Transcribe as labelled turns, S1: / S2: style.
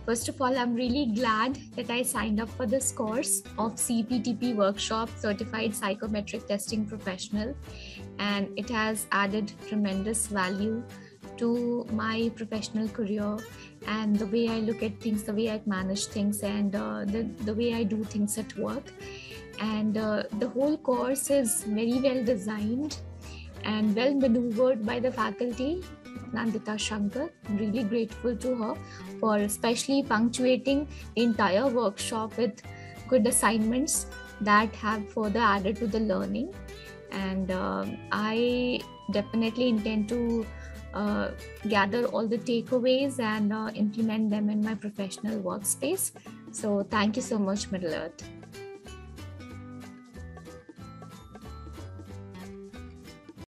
S1: First of all, I'm really glad that I signed up for this course of CPTP workshop, Certified Psychometric Testing Professional, and it has added tremendous value to my professional career and the way I look at things, the way I manage things, and the way I do things at work. And the whole course is very well designed and well maneuvered by the faculty, Nandita Shankar. I'm really grateful to her for especially punctuating the entire workshop with good assignments that have further added to the learning. And I definitely intend to gather all the takeaways and implement them in my professional workspace. So thank you so much, Middle Earth.